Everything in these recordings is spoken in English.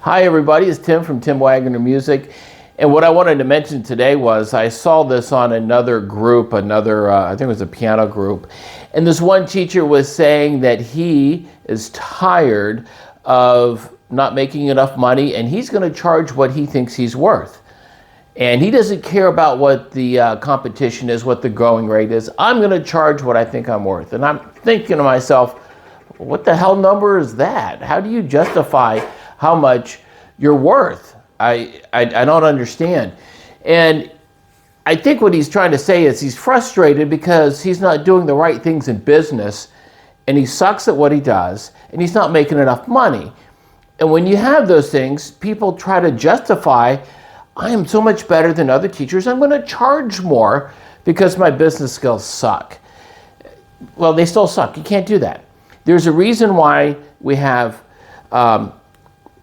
Hi everybody, it's Tim from Tim Wagner Music. And what I wanted to mention today was I saw this on another group, I think it was a piano group. And this one teacher was saying that he is tired of not making enough money and he's going to charge what he thinks he's worth. And he doesn't care about what the competition is, what the going rate is. I'm going to charge what I think I'm worth. And I'm thinking to myself, what the hell number is that? How do you justify how much you're worth? I don't understand. And I think what he's trying to say is he's frustrated because he's not doing the right things in business and he sucks at what he does and he's not making enough money. And when you have those things, people try to justify, I am so much better than other teachers, I'm going to charge more because my business skills suck. Well, they still suck. You can't do that. There's a reason why we have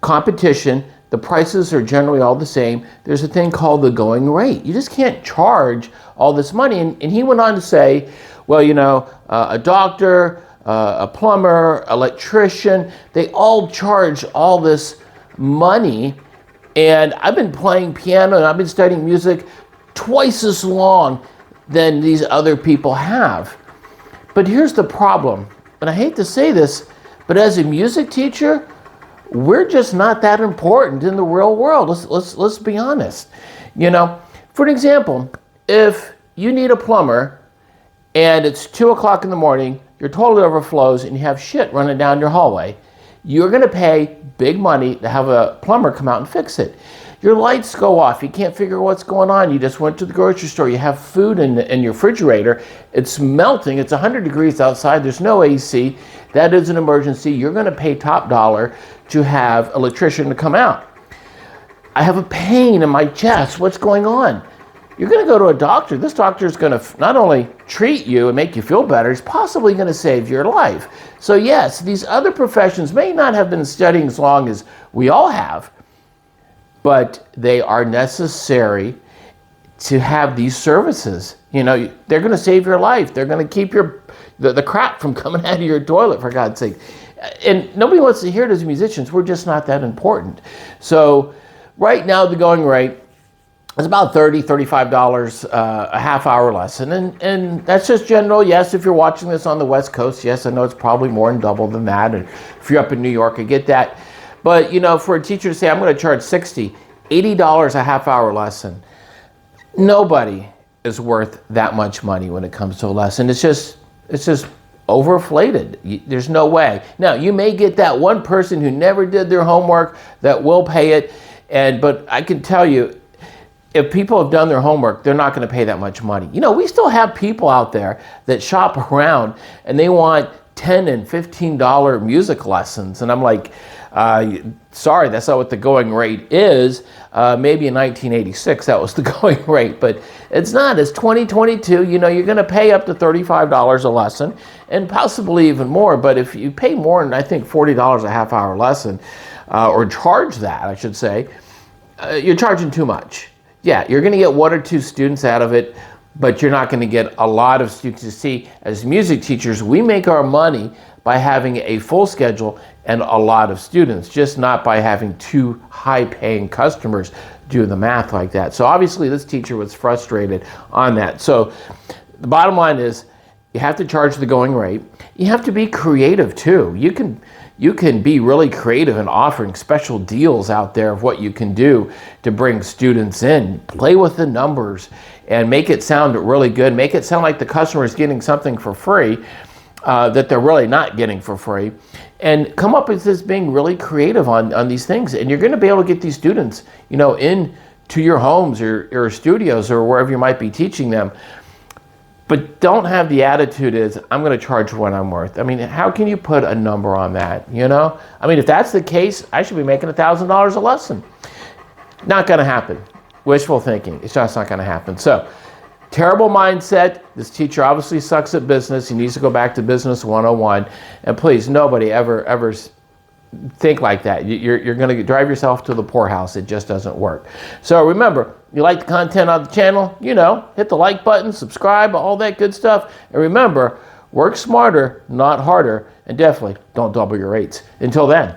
competition. The prices are generally all the same. There's a thing called the going rate. You just can't charge all this money. And he went on to say, well, you know, a doctor, a plumber, electrician, they all charge all this money. And I've been playing piano and I've been studying music twice as long than these other people have. But here's the problem. And I hate to say this, but as a music teacher, we're just not that important in the real world. Let's be honest. You know, for an example, if you need a plumber and it's 2 o'clock in the morning, your toilet overflows and you have shit running down your hallway, you're going to pay big money to have a plumber come out and fix it. Your lights go off. You can't figure out what's going on. You just went to the grocery store. You have food in your refrigerator. It's melting. It's 100 degrees outside. There's no AC. That is an emergency. You're going to pay top dollar to have an electrician to come out. I have a pain in my chest. What's going on? You're going to go to a doctor. This doctor is going to not only treat you and make you feel better, he's possibly going to save your life. So yes, these other professions may not have been studying as long as we all have, but they are necessary to have these services. You know, they're going to save your life. They're going to keep the crap from coming out of your toilet, for God's sake. And nobody wants to hear it as musicians. We're just not that important. So right now the going rate is about $30, $35 a half-hour lesson. And that's just general. Yes, if you're watching this on the West Coast, yes, I know it's probably more than double than that. And if you're up in New York, I get that. But, you know, for a teacher to say, I'm going to charge $60, $80 a half-hour lesson, nobody is worth that much money when it comes to a lesson. It's just overinflated. There's no way. Now, you may get that one person who never did their homework that will pay it. But I can tell you, if people have done their homework, they're not going to pay that much money. You know, we still have people out there that shop around and they want $10 and $15 music lessons. And I'm like, sorry, that's not what the going rate is. Maybe in 1986, that was the going rate, but it's not. It's 2022. You know, you're going to pay up to $35 a lesson and possibly even more. But if you pay more than, I think, $40 a half hour lesson, or charge that, I should say, you're charging too much. Yeah, you're going to get 1 or 2 students out of it, but you're not going to get a lot of students. To see, as music teachers, we make our money by having a full schedule and a lot of students, just not by having 2 high-paying customers do the math like that. So obviously this teacher was frustrated on that. So the bottom line is you have to charge the going rate. You have to be creative too. You can be really creative in offering special deals out there of what you can do to bring students in. Play with the numbers and make it sound really good. Make it sound like the customer is getting something for free that they're really not getting for free. And come up with this being really creative on these things. And you're going to be able to get these students, you know, into your homes or your studios or wherever you might be teaching them. But don't have the attitude is, I'm going to charge what I'm worth. I mean, how can you put a number on that, you know? I mean, if that's the case, I should be making $1,000 a lesson. Not going to happen. Wishful thinking. It's just not going to happen. So, terrible mindset. This teacher obviously sucks at business. He needs to go back to Business 101. And please, nobody ever think like that. You're going to drive yourself to the poorhouse. It just doesn't work. So remember, you like the content on the channel, you know, hit the like button, subscribe, all that good stuff. And remember, work smarter, not harder, and definitely don't double your rates. Until then.